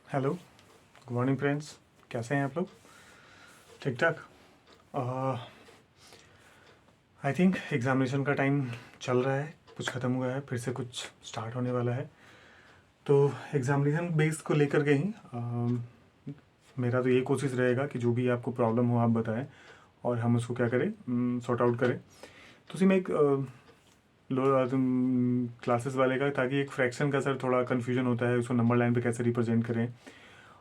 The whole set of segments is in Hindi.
Hello, good morning friends. कैसे हैं आप लोग? ठीक ठाक। आई थिंक एग्ज़ामिनेशन का टाइम चल रहा है, कुछ ख़त्म हुआ है, फिर से कुछ स्टार्ट होने वाला है। तो एग्ज़ामिनेशन बेस को लेकर के ही मेरा तो ये कोशिश रहेगा कि जो भी आपको प्रॉब्लम हो आप बताएं और हम उसको क्या करें, सॉर्ट आउट करें। तो उसी में एक क्लासेस वाले का, ताकि एक फ्रैक्शन का सर थोड़ा कन्फ्यूजन होता है, उसको नंबर लाइन पे कैसे रिप्रेजेंट करें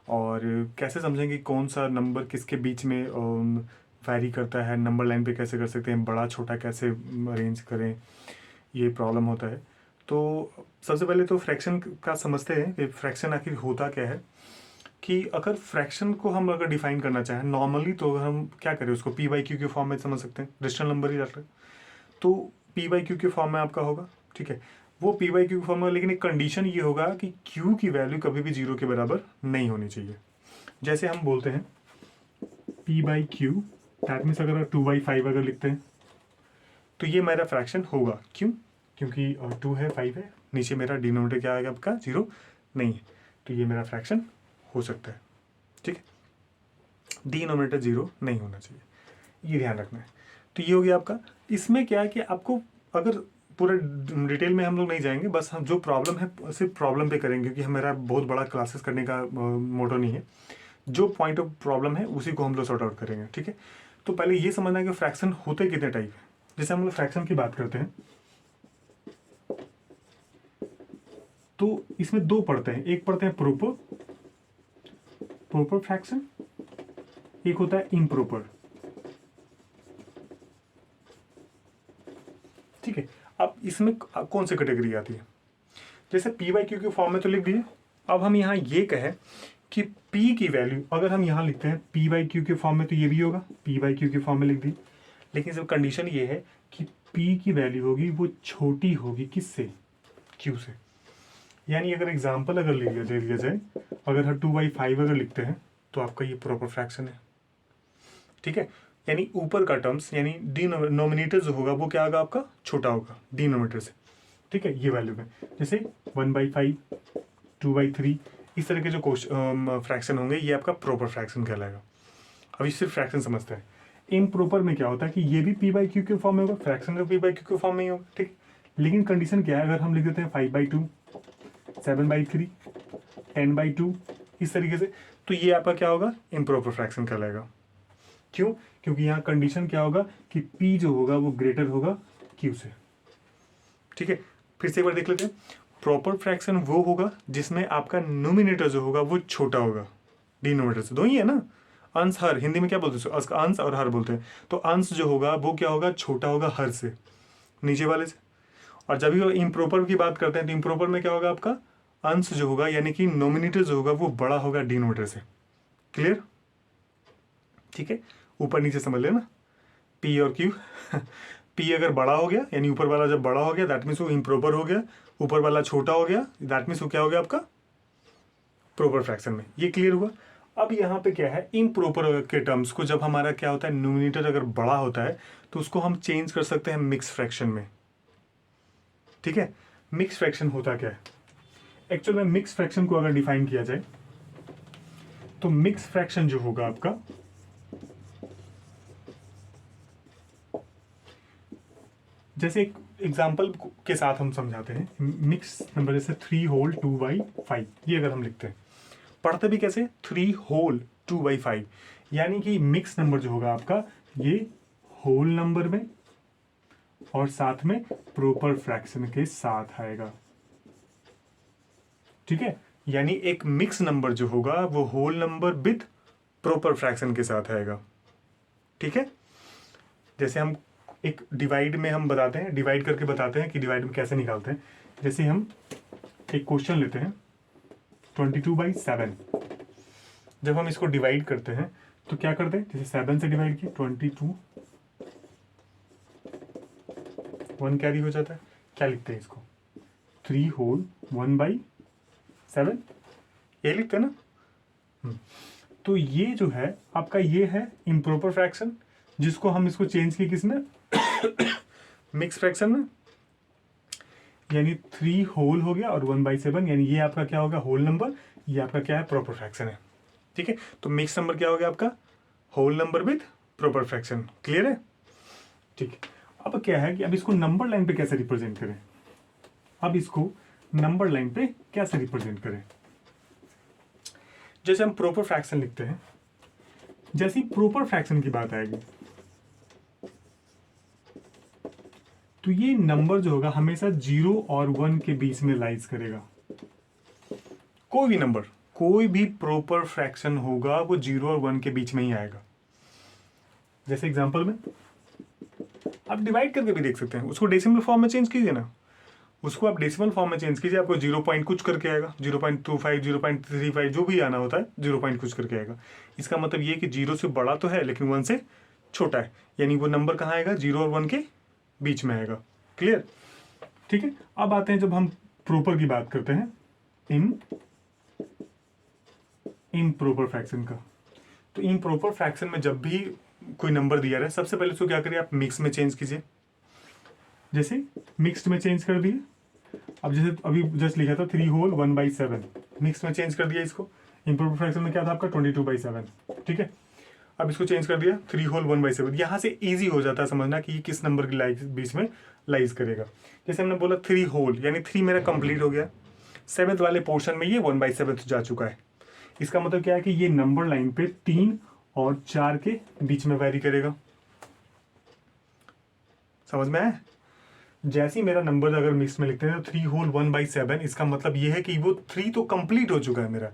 और कैसे समझें कि कौन सा नंबर किसके बीच में वैरी करता है, नंबर लाइन पे कैसे कर सकते हैं, बड़ा छोटा कैसे अरेंज करें, ये प्रॉब्लम होता है। तो सबसे पहले तो फ्रैक्शन का समझते हैं कि फ्रैक्शन आखिर होता क्या है। कि अगर फ्रैक्शन को हम अगर डिफाइन करना चाहें नॉर्मली, तो हम क्या करें, उसको पी बाई क्यू के फॉर्म में समझ सकते हैं, रेशनल नंबर ही रहता है। तो पी बाई क्यू के फॉर्म में आपका होगा, ठीक है, वो पी बाई क्यू के फॉर्म में, लेकिन एक कंडीशन ये होगा कि क्यू की वैल्यू कभी भी जीरो के बराबर नहीं होनी चाहिए। जैसे हम बोलते हैं P by Q, that means अगर 2/5 अगर लिखते हैं तो ये मेरा फ्रैक्शन होगा। क्यों? क्योंकि 2 है, 5 है, नीचे मेरा डिनोमिनेटर क्या आएगा आपका, जीरो नहीं है, तो ये मेरा फ्रैक्शन हो सकता है। ठीक है, डिनोमिनेटर जीरो नहीं होना चाहिए, ये ध्यान रखना है। तो ये हो गया आपका। इसमें क्या है कि आपको, अगर पूरा डिटेल में हम लोग नहीं जाएंगे, बस हम जो प्रॉब्लम है सिर्फ प्रॉब्लम पे करेंगे, क्योंकि हमारा बहुत बड़ा क्लासेस करने का मोटो नहीं है। जो पॉइंट ऑफ प्रॉब्लम है उसी को हम लोग सॉर्ट आउट करेंगे, ठीक है। तो पहले ये समझना है कि फ्रैक्शन होते कितने टाइप है। जैसे हम लोग फ्रैक्शन की बात करते हैं तो इसमें दो पढ़ते हैं, एक पढ़ते हैं प्रोपर प्रोपर फ्रैक्शन, एक होता है इम्प्रोपर। ठीक है, अब इसमें कौन सी कैटेगरी आती है? जैसे पी बाई क्यू के फॉर्म में तो लिख दिए। अब हम यहाँ ये कहें कि पी की वैल्यू अगर हम यहाँ लिखते हैं पी बाई क्यू के फॉर्म में, तो ये भी होगा पी बाई क्यू के फॉर्म में लिख दी। लेकिन जब कंडीशन ये है कि पी की वैल्यू होगी वो छोटी होगी किससे, क्यू से। यानी अगर एग्जाम्पल अगर ले लिया जाए, अगर हम 2/5 अगर लिखते हैं तो आपका ये प्रॉपर फ्रैक्शन है। ठीक है, यानी ऊपर का टर्म्स यानी डिनोमिनेटर जो होगा वो क्या होगा आपका, छोटा होगा डिनोमिनेटर से। ठीक है, ये वैल्यू में जैसे 1/5, 2/3, इस तरह के जो फ्रैक्शन होंगे ये आपका प्रॉपर फ्रैक्शन कहलाएगा। अभी सिर्फ फ्रैक्शन समझते हैं। इम्प्रॉपर में क्या होता है कि ये भी पी बाई क्यू के फॉर्म में होगा, फ्रैक्शन का पी बाई क्यू के फॉर्म में ही होगा। ठीक, लेकिन कंडीशन क्या है, अगर हम लिख देते हैं 5/2, 7/3, 10/2, इस तरीके से, तो ये आपका क्या होगा, इम्प्रॉपर फ्रैक्शन कहलाएगा। क्यों? क्योंकि यहाँ कंडीशन क्या होगा कि P जो होगा वो ग्रेटर होगा Q से। ठीक है, फिर से एक बार देख लेते हैं। प्रॉपर फ्रैक्शन वो होगा जिसमें आपका नोमिनेटर जो होगा वो छोटा होगा डिनोमिनेटर से। दो ही है ना, अंश हर, हिंदी में क्या बोलते हैं, अंश और हर बोलते हैं। तो अंश जो होगा वो क्या होगा, छोटा होगा हर से, नीचे वाले से। और जब भी इम्प्रॉपर की बात करते हैं तो इम्प्रॉपर में क्या होगा आपका, अंश जो होगा यानी कि नोमिनेटर जो होगा वो बड़ा होगा डिनोमिनेटर से। क्लियर? ठीक है, ऊपर नीचे समझ लेना, पी और क्यू। पी अगर बड़ा हो गया यानी ऊपर वाला जब बड़ा हो गया दैट मीन्स वो इम्प्रॉपर हो गया, ऊपर वाला छोटा हो गया दैट मीन्स वो क्या हो गया आपका, प्रॉपर फ्रैक्शन में। ये क्लियर हुआ? अब यहाँ पे क्या है, इम्प्रॉपर के टर्म्स को जब हमारा क्या होता है, न्यूमिनेटर अगर बड़ा होता है तो उसको हम चेंज कर सकते हैं मिक्स फ्रैक्शन में। ठीक है, मिक्स फ्रैक्शन होता क्या है एक्चुअल में, मिक्स फ्रैक्शन को अगर डिफाइन किया जाए तो मिक्स फ्रैक्शन जो होगा आपका, जैसे एक एग्जाम्पल के साथ हम समझाते हैं। मिक्स नंबर जैसे 3 होल 2/5, ये अगर हम लिखते हैं, पढ़ते भी कैसे, 3 होल 2/5, यानी कि मिक्स नंबर जो होगा आपका ये होल नंबर में और साथ में प्रॉपर फ्रैक्शन के साथ आएगा। ठीक है, यानी एक मिक्स नंबर जो होगा वो whole number with proper fraction के साथ आएगा। ठीक है, जैसे हम एक डिवाइड में हम बताते हैं, डिवाइड करके बताते हैं कि डिवाइड में कैसे निकालते हैं। जैसे हम एक क्वेश्चन लेते हैं 22/7, जब हम इसको डिवाइड करते हैं तो क्या करते हैं, जैसे 7 से डिवाइड किया 22, 1 कैरी हो जाता है, क्या लिखते हैं इसको, 3 होल 1/7, ये लिखते हैं ना। तो ये जो है आपका ये है इम्प्रॉपर फ्रैक्शन, जिसको हम इसको चेंज किए किसमें, मिक्स फ्रैक्शन में। यानी 3 होल हो गया, और 1/7 यानी ये आपका क्या होगा, होल नंबर, ये आपका क्या है, प्रॉपर फ्रैक्शन है। ठीक है, तो मिक्स नंबर क्या हो गया आपका, whole number with proper fraction. Clear है? ठीक है, अब क्या है कि अब इसको नंबर लाइन पे कैसे रिप्रेजेंट करें, अब इसको नंबर लाइन पे कैसे रिप्रेजेंट करें। जैसे हम प्रॉपर फ्रैक्शन लिखते हैं, जैसे ही प्रॉपर फ्रैक्शन की बात आएगी तो ये नंबर जो होगा हमेशा 0 और 1 के बीच में लाइज करेगा। कोई भी नंबर, कोई भी प्रॉपर फ्रैक्शन होगा वो 0 और 1 के बीच में ही आएगा। जैसे एग्जांपल में आप डिवाइड करके भी देख सकते हैं, उसको डेसिमल फॉर्म में चेंज कीजिए ना, उसको आप डेसिमल फॉर्म में चेंज कीजिए, आपको 0 पॉइंट कुछ करके आएगा, 0.25, 0.35 जो भी आना होता है 0 पॉइंट कुछ करके आएगा। इसका मतलब ये कि 0 से बड़ा तो है लेकिन 1 से छोटा है, यानी वो नंबर कहाँ आएगा, 0 और 1 के बीच में आएगा। क्लियर? ठीक है, अब आते हैं जब हम प्रॉपर की बात करते हैं, इम्प्रॉपर फ्रैक्शन का। तो इम्प्रॉपर फ्रैक्शन में जब भी कोई नंबर दिया रहा है, सबसे पहले उसको क्या करिए, आप मिक्स में चेंज कीजिए। जैसे मिक्स्ड में चेंज कर दिए, अब जैसे अभी जस्ट लिखा था 3 होल 1/7, मिक्स में चेंज कर दिया इसको। इम्प्रॉपर फ्रैक्शन में क्या था आपका 22/7। ठीक है, अब इसको चेंज कर दिया 3 होल 1/7। यहाँ से इजी हो जाता है समझना कि ये किस नंबर की लाइज बीच में लाइज करेगा। जैसे हमने बोला 3 होल, यानी 3 मेरा कंप्लीट हो गया, 7th वाले पोर्शन में ये 1/7 जा चुका है। इसका मतलब क्या है कि ये नंबर लाइन पे 3 और 4 के बीच में वैरी करेगा। समझ में आया? जैसे ही मेरा नंबर अगर मिक्स में लिखते हैं तो 3 होल 1/7, इसका मतलब ये है कि वो 3 तो कंप्लीट हो चुका है मेरा।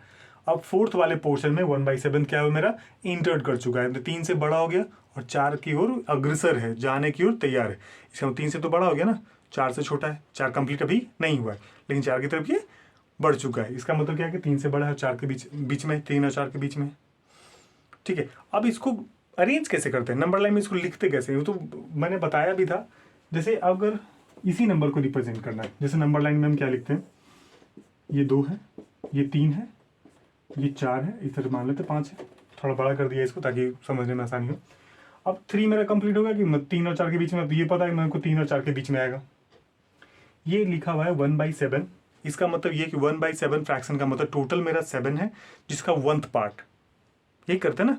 अब 4th वाले पोर्शन में 1/7 क्या है, मेरा इंटर्ड कर चुका है, तो 3 से बड़ा हो गया और 4 की ओर अग्रसर है, जाने की ओर तैयार है। इसका मतलब 3 से तो बड़ा हो गया ना, 4 से छोटा है, 4 कंप्लीट अभी नहीं हुआ है लेकिन 4 की तरफ ये बढ़ चुका है। इसका मतलब क्या है कि 3 से बड़ा है, 4 के बीच में, 3 और 4 के बीच में। ठीक है, अब इसको अरेंज कैसे करते हैं, नंबर लाइन में इसको लिखते कैसे, वो तो मैंने बताया भी था। जैसे अगर इसी नंबर को रिप्रेजेंट करना है, जैसे नंबर लाइन में हम क्या लिखते हैं, ये 2 है, ये 3 है, ये 4 है, इस तरह मान लेते 5 है, थोड़ा बड़ा कर दिया इसको ताकि समझने में आसानी हो। अब 3 मेरा कंप्लीट हो गया कि 3 और 4 के बीच में, अब ये पता है मेरे को 3 और 4 के बीच में आएगा। ये लिखा हुआ है 1/7, इसका मतलब ये कि 1/7 फ्रैक्शन का मतलब टोटल मेरा 7 है, जिसका 1th पार्ट, यही करते हैं ना,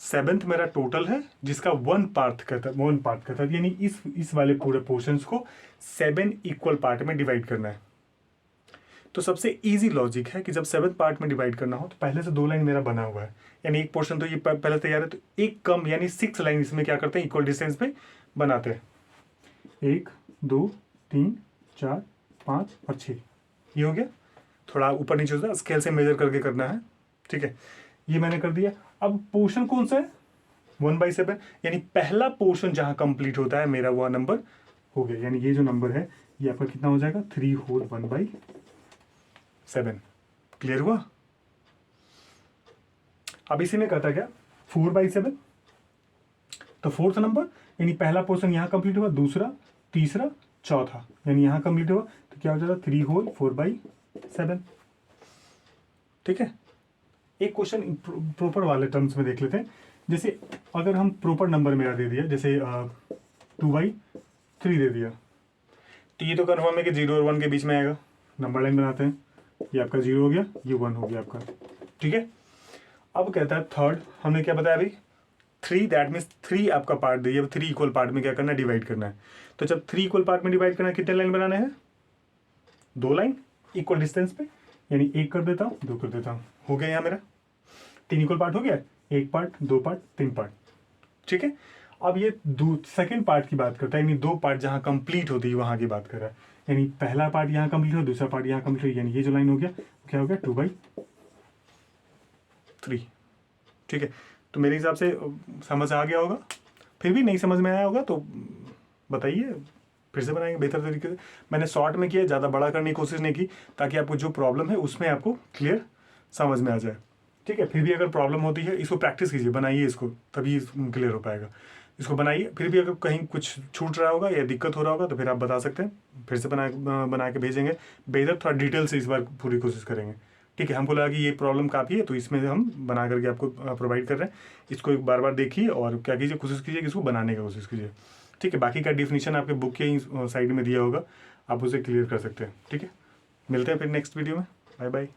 7th मेरा टोटल है जिसका 1 पार्ट करता है, यानी इस वाले पूरे पोर्शंस को 7 इक्वल पार्ट में डिवाइड करना है। तो सबसे इजी लॉजिक है कि जब 7th पार्ट में डिवाइड करना हो तो पहले से 2 लाइन मेरा बना हुआ है, यानी एक पोर्शन तो ये पहले तैयार है, तो एक कम यानी 6 लाइन इसमें क्या करते हैं, इक्वल डिस्टेंस पे बनाते हैं। 1 2 3 4 5 और 6, ये हो गया। थोड़ा ऊपर नीचे होता है, स्केल से मेजर करके करना है। ठीक है, ये मैंने कर दिया। अब पोर्शन कौन सा है, 1/7, यानी पहला पोर्शन जहां कंप्लीट होता है मेरा वो नंबर हो गया, यानी ये जो नंबर है ये आपका कितना हो जाएगा, 3 होल 1/7। क्लियर हुआ? अब इसी में कहता क्या, 4/7, तो 4th नंबर, यानी पहला पोर्शन यहां कंप्लीट हुआ, दूसरा, तीसरा, चौथा, यानी यहां कंप्लीट हुआ, तो क्या हो जाएगा 3 होल 4/7। ठीक है, एक क्वेश्चन प्रॉपर वाले टर्म्स में देख लेते हैं। जैसे अगर हम प्रॉपर नंबर मेरा दे दिया, जैसे 2/3 दे दिया, तो ये तो कन्फर्म है कि 0 और 1 के बीच में आएगा। नंबर लाइन बनाते हैं, ये आपका 0 हो गया, ये 1 हो गया आपका। ठीक है, अब कहता है थर्ड, हमने क्या बताया अभी, 3, दैट मीन्स 3 आपका पार्ट दिया, 3 इक्वल पार्ट में क्या करना है, डिवाइड करना है। तो जब 3 इक्वल पार्ट में डिवाइड करना है, कितने लाइन बनाने हैं, 2 लाइन इक्वल डिस्टेंस पे, यानी 1 कर देता हूँ, 2 कर देता हूँ, हो गया यहाँ मेरा 3 इक्वल पार्ट हो गया, 1 पार्ट, 2 पार्ट, 3 पार्ट। ठीक है, अब ये सेकंड पार्ट की बात करता है, यानी 2 पार्ट जहां कंप्लीट होती है वहां की बात कर रहा है, यानी पहला पार्ट यहाँ कंप्लीट हो, दूसरा पार्ट यहाँ कंप्लीट हो, यानी ये जो लाइन हो गया क्या हो गया, 2/3। ठीक है, तो मेरे हिसाब से समझ आ गया होगा, फिर भी नहीं समझ में आया होगा तो बताइए, फिर से बनाएंगे बेहतर तरीके से। मैंने शॉर्ट में किया, ज़्यादा बड़ा करने की कोशिश नहीं की, ताकि आपको जो प्रॉब्लम है उसमें आपको क्लियर समझ में आ जाए। ठीक है, फिर भी अगर प्रॉब्लम होती है, इसको प्रैक्टिस कीजिए, बनाइए इसको, तभी क्लियर हो पाएगा। इसको बनाइए, फिर भी अगर कहीं कुछ छूट रहा होगा या दिक्कत हो रहा होगा तो फिर आप बता सकते हैं, फिर से बना के भेजेंगे, बेहतर थोड़ा डिटेल से इस बार पूरी कोशिश करेंगे। ठीक है, हमको लगा कि ये प्रॉब्लम काफ़ी है तो इसमें हम बना करके आपको प्रोवाइड कर रहे हैं। इसको एक बार देखिए और क्या कीजिए, कोशिश कीजिए कि इसको बनाने की कोशिश कीजिए। ठीक है, बाकी का डिफिनीशन आपके बुक के साइड में दिया होगा, आप उसे क्लियर कर सकते हैं। ठीक है, मिलते हैं फिर नेक्स्ट वीडियो में। Bye bye.